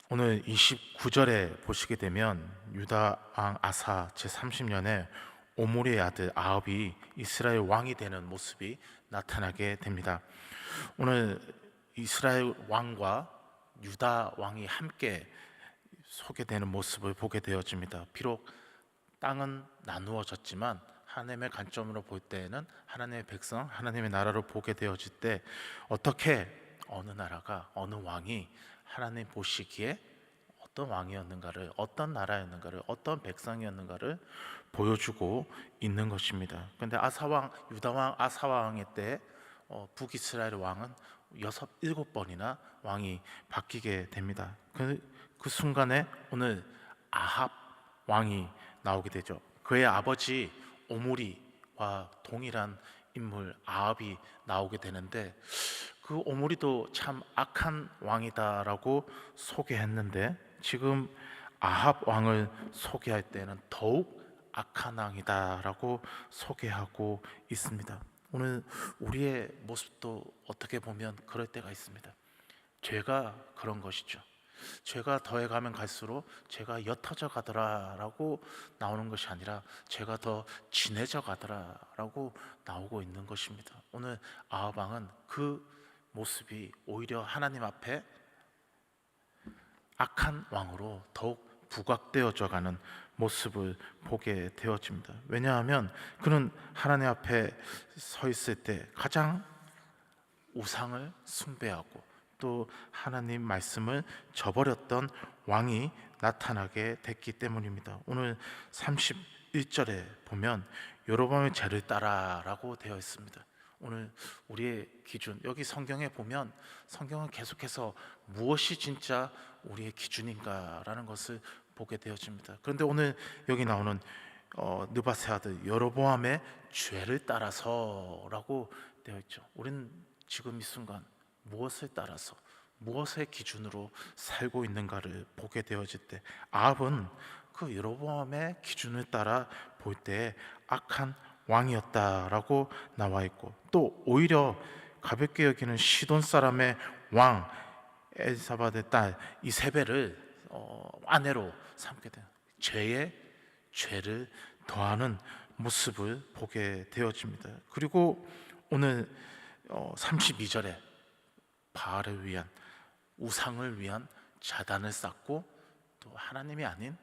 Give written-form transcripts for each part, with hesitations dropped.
오늘 29절에 보시게 되면 유다 왕 아사 제30년에 오므리의 아들 아합이 이스라엘 왕이 되는 모습이 나타나게 됩니다. 오늘 이스라엘 왕과 유다 왕이 함께 소개되는 모습을 보게 되어집니다. 비록 땅은 나누어졌지만 하나님의 관점으로 볼 때에는 하나님의 백성, 하나님의 나라로 보게 되어질 때 어떻게 어느 나라가, 어느 왕이 하나님 보시기에 어떤 왕이었는가를, 어떤 나라였는가를, 어떤 백성이었는가를 보여주고 있는 것입니다. 그런데 아사왕, 유다왕 아사왕의 때 북이스라엘 왕은 일곱 번이나 왕이 바뀌게 됩니다. 그 순간에 오늘 아합 왕이 나오게 되죠. 그의 아버지 오므리와 동일한 인물 아합이 나오게 되는데, 그 오므리도 참 악한 왕이다라고 소개했는데, 지금 아합 왕을 소개할 때는 더욱 악한 왕이다라고 소개하고 있습니다. 오늘 우리의 모습도 어떻게 보면 그럴 때가 있습니다. 죄가 그런 것이죠. 죄가 더해가면 갈수록 죄가 옅어져 가더라라고 나오는 것이 아니라 죄가 더 진해져 가더라라고 나오고 있는 것입니다. 오늘 아합 왕은 그 모습이 오히려 하나님 앞에 악한 왕으로 더욱 부각되어져 가는 모습을 보게 되어집니다. 왜냐하면 그는 하나님 앞에 서 있을 때 가장 우상을 숭배하고 또 하나님 말씀을 저버렸던 왕이 나타나게 됐기 때문입니다. 오늘 31절에 보면 여로보암의 죄를 따라라고 되어 있습니다. 오늘 우리의 기준, 여기 성경에 보면 성경은 계속해서 무엇이 진짜 우리의 기준인가라는 것을 보게 되어집니다. 그런데 오늘 여기 나오는 느바세 아들 여로보암의 죄를 따라서라고 되어 있죠. 우리는 지금 이 순간 무엇을 따라서, 무엇의 기준으로 살고 있는가를 보게 되어질 때, 아합은 그 여로보암의 기준을 따라 볼 때 악한 왕이었다라고 나와 있고, 또 오히려 가볍게 여기는 시돈 사람의 왕 엘사밧의 딸 이세벨을 아내로 삼게 된 죄에 죄를 더하는 모습을 보게 되어집니다. 그리고 오늘 32절에 바알을 위한, 우상을 위한 자단을 쌓고 또 하나님이 아닌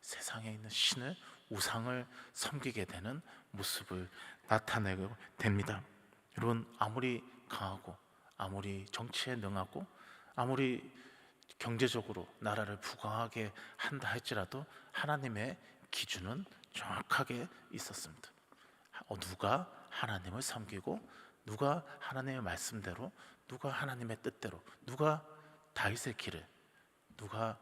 세상에 있는 신을, 우상을 섬기게 되는 모습을 나타내게 됩니다. 여러분, 아무리 강하고 아무리 정치에 능하고 아무리 경제적으로 나라를 부강하게 한다 할지라도 하나님의 기준은 정확하게 있었습니다. 누가 하나님을 섬기고 누가 하나님의 말씀대로, 누가 하나님의 뜻대로, 누가 다윗의 길을, 누가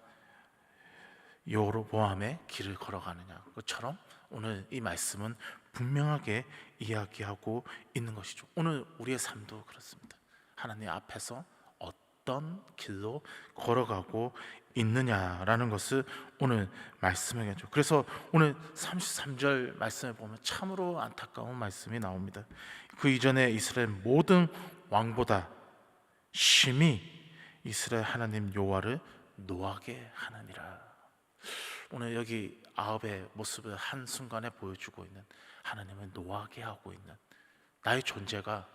여로보암의 길을 걸어가느냐, 것처럼 오늘 이 말씀은 분명하게 이야기하고 있는 것이죠. 오늘 우리의 삶도 그렇습니다. 하나님 앞에서 어떤 길로 걸어가고 있느냐라는 것을 오늘 말씀하겠죠. 그래서 오늘 33절 말씀을 보면 참으로 안타까운 말씀이 나옵니다. 그 이전에 이스라엘 모든 왕보다 심히 이스라엘 하나님 여호와를 노하게 하느니라. 오늘 여기 아합의 모습을 한순간에 보여주고 있는, 하나님을 노하게 하고 있는, 나의 존재가,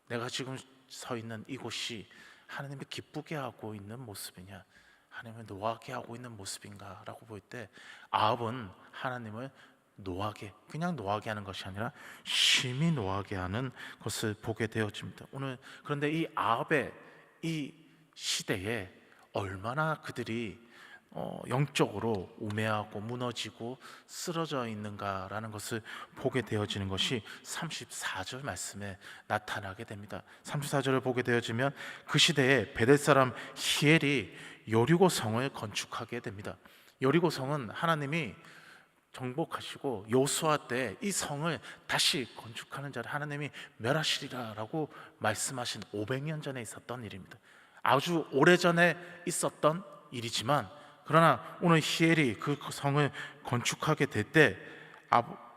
내가 지금 서 있는 이곳이 하나님을 기쁘게 하고 있는 모습이냐, 하나님을 노하게 하고 있는 모습인가 라고 볼 때, 아합은 하나님을 노하게, 그냥 노하게 하는 것이 아니라 심히 노하게 하는 것을 보게 되어집니다. 오늘 그런데 이 아합의 이 시대에 얼마나 그들이 영적으로 우매하고 무너지고 쓰러져 있는가라는 것을 보게 되어지는 것이 34절 말씀에 나타나게 됩니다. 34절을 보게 되어지면 그 시대에 베델 사람 히엘이 여리고 성을 건축하게 됩니다. 여리고 성은 하나님이 정복하시고 여호수아 때 이 성을 다시 건축하는 자를 하나님이 멸하시리라라고 말씀하신 500년 전에 있었던 일입니다. 아주 오래전에 있었던 일이지만, 그러나 오늘 히엘이 그 성을 건축하게 될 때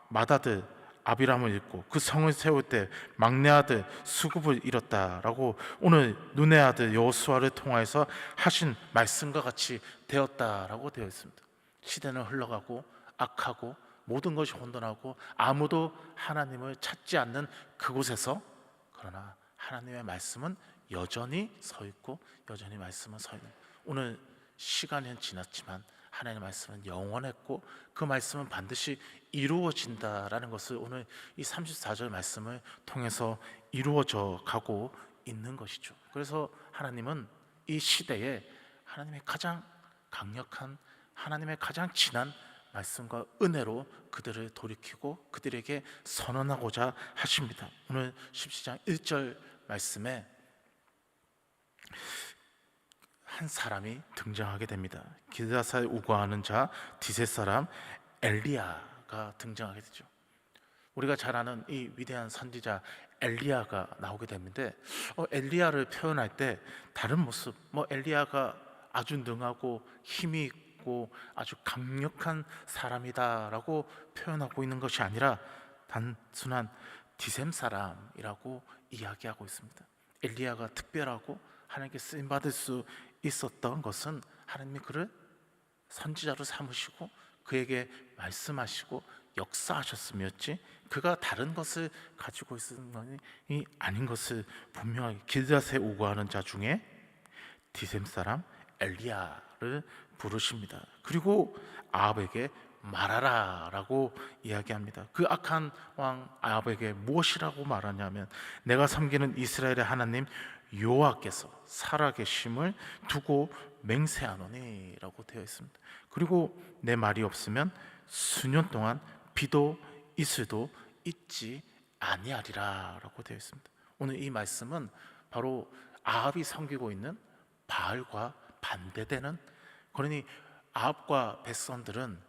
맏아들 아비람을 잃고 그 성을 세울 때 막내 아들 수굽을 잃었다라고 오늘 눈의 아들 여호수아를 통하여서 하신 말씀과 같이 되었다라고 되어 있습니다. 시대는 흘러가고 악하고 모든 것이 혼돈하고 아무도 하나님을 찾지 않는 그곳에서, 그러나 하나님의 말씀은 여전히 서 있고 여전히 말씀은 서 있는, 오늘 시간은 지났지만 하나님의 말씀은 영원했고 그 말씀은 반드시 이루어진다라는 것을 오늘 이 34절 말씀을 통해서 이루어져 가고 있는 것이죠. 그래서 하나님은 이 시대에 하나님의 가장 강력한, 하나님의 가장 진한 말씀과 은혜로 그들을 돌이키고 그들에게 선언하고자 하십니다. 오늘 17장 1절 말씀에 한 사람이 등장하게 됩니다. 길라사에 우거하는 자 디셋 사람 엘리야가 등장하게 되죠. 우리가 잘 아는 이 위대한 선지자 엘리야가 나오게 되는데, 엘리야를 표현할 때 다른 모습, 엘리야가 아주 능하고 힘이 있고 아주 강력한 사람이다라고 표현하고 있는 것이 아니라 단순한 디셈 사람이라고 이야기하고 있습니다. 엘리야가 특별하고 하나님께 쓰임 받을 수 있었던 것은 하나님이 그를 선지자로 삼으시고 그에게 말씀하시고 역사하셨음이었지, 그가 다른 것을 가지고 있었는 것이 아닌 것을 분명하게 길앗에 오고하는 자 중에 디셈 사람 엘리야를 부르십니다. 그리고 아합에게 말하라라고 이야기합니다. 그 악한 왕 아합에게 무엇이라고 말하냐면, 내가 섬기는 이스라엘의 하나님 여호와께서 살아계심을 두고 맹세하노니라고 되어 있습니다. 그리고 내 말이 없으면 수년 동안 비도 이슬도 있지 아니하리라라고 되어 있습니다. 오늘 이 말씀은 바로 아합이 섬기고 있는 바알과 반대되는, 그러니 아합과 백성들은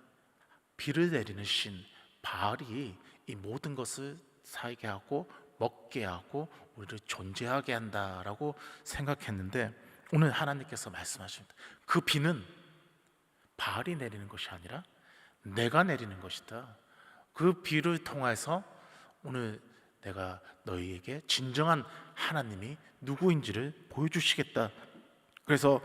비를 내리는 신 바알이 이 모든 것을 살게 하고 먹게 하고 우리를 존재하게 한다라고 생각했는데, 오늘 하나님께서 말씀하십니다. 그 비는 바알이 내리는 것이 아니라 내가 내리는 것이다. 그 비를 통해서 오늘 내가 너희에게 진정한 하나님이 누구인지를 보여주시겠다. 그래서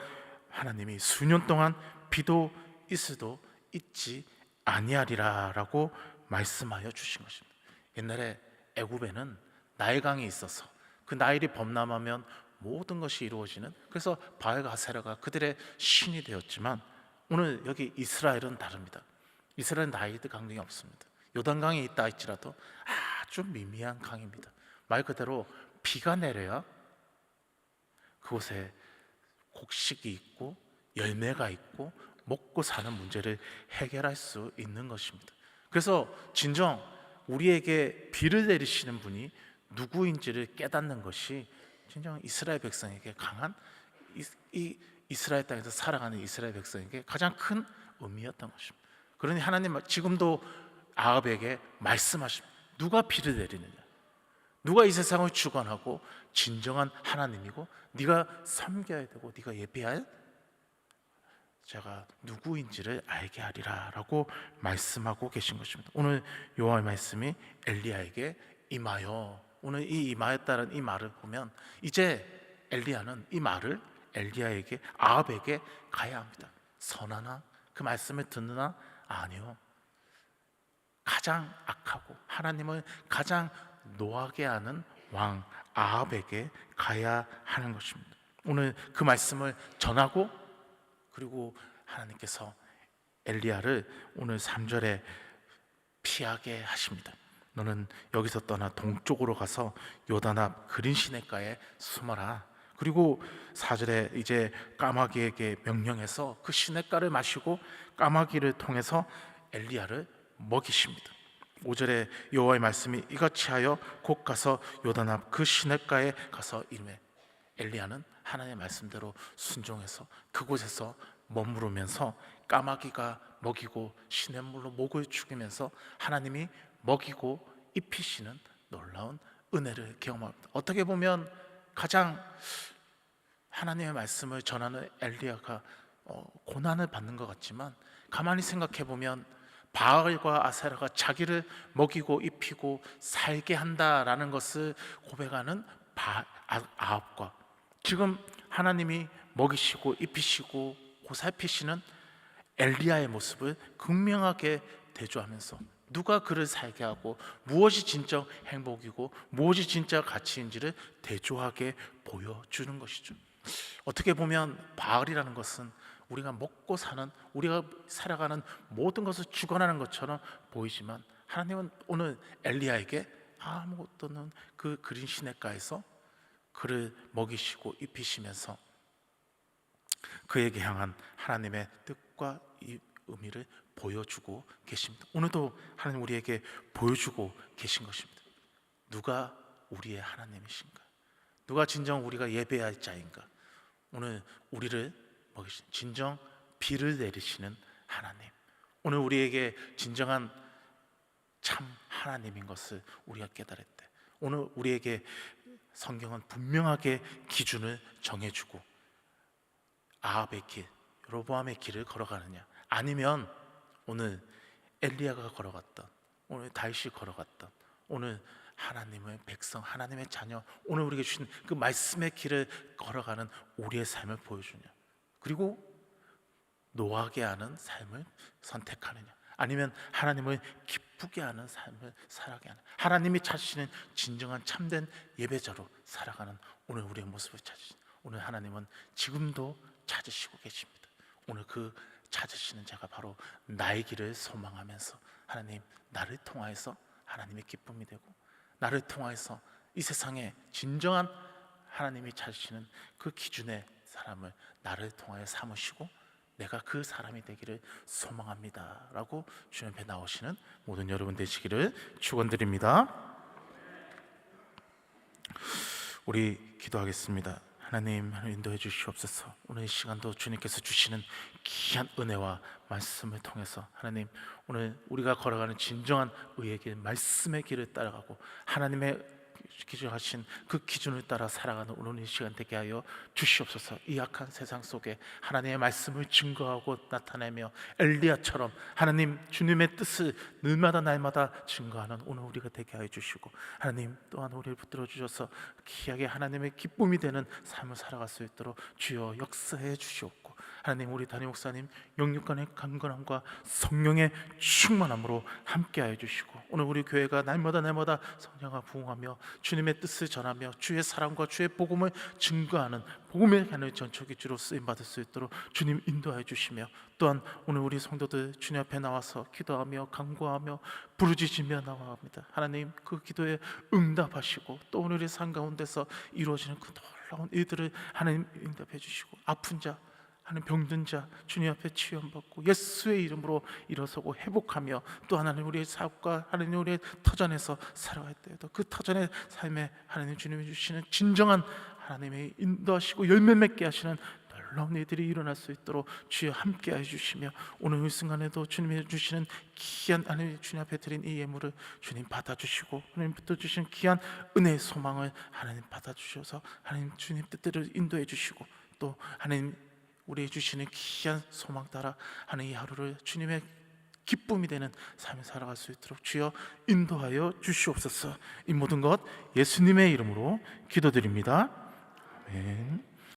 하나님이 수년 동안 비도 이슬도 있지 아니하리라라고 말씀하여 주신 것입니다. 옛날에 애굽에는 나일강이 있어서 그 나일이 범람하면 모든 것이 이루어지는, 그래서 바알과 아세라가 그들의 신이 되었지만, 오늘 여기 이스라엘은 다릅니다. 이스라엘은 나일 강이 없습니다. 요단강이 있다 할지라도 아주 미미한 강입니다. 말 그대로 비가 내려야 그곳에 곡식이 있고 열매가 있고 먹고 사는 문제를 해결할 수 있는 것입니다. 그래서 진정 우리에게 비를 내리시는 분이 누구인지를 깨닫는 것이 진정 이스라엘 백성에게 강한, 이 이스라엘 땅에서 살아가는 이스라엘 백성에게 가장 큰 의미였던 것입니다. 그러니 하나님 지금도 아합에게 말씀하십니다. 누가 비를 내리느냐, 누가 이 세상을 주관하고 진정한 하나님이고 네가 섬겨야 되고 네가 예배할 자가 누구인지를 알게 하리라라고 말씀하고 계신 것입니다. 오늘 여호와의 말씀이 엘리야에게 임하여, 오늘 이 임하였다는 이 말을 보면 이제 엘리야는 이 말을 엘리야에게, 아합에게 가야 합니다. 선하나 그 말씀을 듣느나? 아니요. 가장 악하고 하나님을 가장 노하게 하는 왕 아합에게 가야 하는 것입니다. 오늘 그 말씀을 전하고, 그리고 하나님께서 엘리야를 오늘 3절에 피하게 하십니다. 너는 여기서 떠나 동쪽으로 가서 요단 앞 그린 시냇가에 숨어라. 그리고 4절에 이제 까마귀에게 명령해서 그 시냇가를 마시고 까마귀를 통해서 엘리야를 먹이십니다. 5절에 여호와의 말씀이 이같이 하여 곧 가서 요단 앞 그 시냇가에 가서 이르매, 엘리야는 하나님의 말씀대로 순종해서 그곳에서 머무르면서 까마귀가 먹이고 시냇물로 목을 죽이면서 하나님이 먹이고 입히시는 놀라운 은혜를 경험합니다. 어떻게 보면 가장 하나님의 말씀을 전하는 엘리야가 고난을 받는 것 같지만, 가만히 생각해 보면 바알과 아세라가 자기를 먹이고 입히고 살게 한다라는 것을 고백하는 아합과, 지금 하나님이 먹이시고 입히시고 보살피시는 엘리야의 모습을 극명하게 대조하면서 누가 그를 살게 하고 무엇이 진짜 행복이고 무엇이 진짜 가치인지를 대조하게 보여주는 것이죠. 어떻게 보면 바알이라는 것은 우리가 먹고 사는, 우리가 살아가는 모든 것을 주관하는 것처럼 보이지만, 하나님은 오늘 엘리야에게 아무것도 없는 그 그린 시냇가에서 그를 먹이시고 입히시면서 그에게 향한 하나님의 뜻과 이 의미를 보여주고 계십니다. 오늘도 하나님 우리에게 보여주고 계신 것입니다. 누가 우리의 하나님이신가? 누가 진정 우리가 예배할 자인가? 오늘 우리를 먹이신, 진정 비를 내리시는 하나님, 오늘 우리에게 진정한 참 하나님인 것을 우리가 깨달을 때, 오늘 우리에게 성경은 분명하게 기준을 정해주고, 아합의 길, 여로보암의 길을 걸어가느냐, 아니면 오늘 엘리야가 걸어갔던, 오늘 다윗이 걸어갔던, 오늘 하나님의 백성, 하나님의 자녀, 오늘 우리에게 주신 그 말씀의 길을 걸어가는 우리의 삶을 보여주냐, 그리고 노하게 하는 삶을 선택하느냐, 아니면 하나님을 기쁘게 하는 삶을 살아가게 하는, 하나님이 찾으시는 진정한 참된 예배자로 살아가는 오늘 우리의 모습을 찾으신, 오늘 하나님은 지금도 찾으시고 계십니다. 오늘 그 찾으시는 자가 바로 나의 길을 소망하면서, 하나님 나를 통하여서 하나님의 기쁨이 되고, 나를 통하여서 이 세상에 진정한 하나님이 찾으시는 그 기준의 사람을 나를 통하여 삼으시고 내가 그 사람이 되기를 소망합니다 라고 주님 앞에 나오시는 모든 여러분 되시기를 축원드립니다. 우리 기도하겠습니다. 하나님 인도해 주시옵소서. 오늘 이 시간도 주님께서 주시는 귀한 은혜와 말씀을 통해서 하나님, 오늘 우리가 걸어가는 진정한 의의 길, 말씀의 길을 따라가고 하나님의 기준하신 그 기준을 따라 살아가는 오늘 이 시간 되게 하여 주시옵소서. 이 악한 세상 속에 하나님의 말씀을 증거하고 나타내며 엘리야처럼 하나님 주님의 뜻을 늘마다 날마다 증거하는 오늘 우리가 되게 하여 주시고, 하나님 또한 우리를 붙들어 주셔서 귀하게 하나님의 기쁨이 되는 삶을 살아갈 수 있도록 주여 역사해 주시옵고, 하나님 우리 담임 목사님 영육간의 강건함과 성령의 충만함으로 함께하여 주시고, 오늘 우리 교회가 날마다 성령과 부흥하며 주님의 뜻을 전하며 주의 사랑과 주의 복음을 증거하는 복음의 하늘 전초기주로 쓰임받을 수 있도록 주님 인도하여 주시며, 또한 오늘 우리 성도들 주님 앞에 나와서 기도하며 간구하며 부르짖으며 나아갑니다. 하나님 그 기도에 응답하시고 또 오늘의 삶 가운데서 이루어지는 그 놀라운 일들을 하나님 응답해 주시고, 아픈 자, 하나님 병든 자 주님 앞에 치유받고 예수의 이름으로 일어서고 회복하며, 또 하나님 우리의 사업과 하나님 우리의 터전에서 살아갈 때에도 그 터전의 삶에 하나님 주님이 주시는 진정한 하나님의 인도하시고 열매 맺게 하시는 놀라운 일들이 일어날 수 있도록 주여 함께해 주시며, 오늘 이 순간에도 주님이 주시는 귀한 하나님 주님 앞에 드린 이 예물을 주님 받아주시고, 하나님부터 주신 귀한 은혜의 소망을 하나님 받아주셔서 하나님 주님 뜻대로 인도해 주시고, 또 하나님 우리 주시는 귀한 소망 따라 하는 이 하루를 주님의 기쁨이 되는 삶을 살아갈 수 있도록 주여 인도하여 주시옵소서. 이 모든 것 예수님의 이름으로 기도드립니다. 아멘.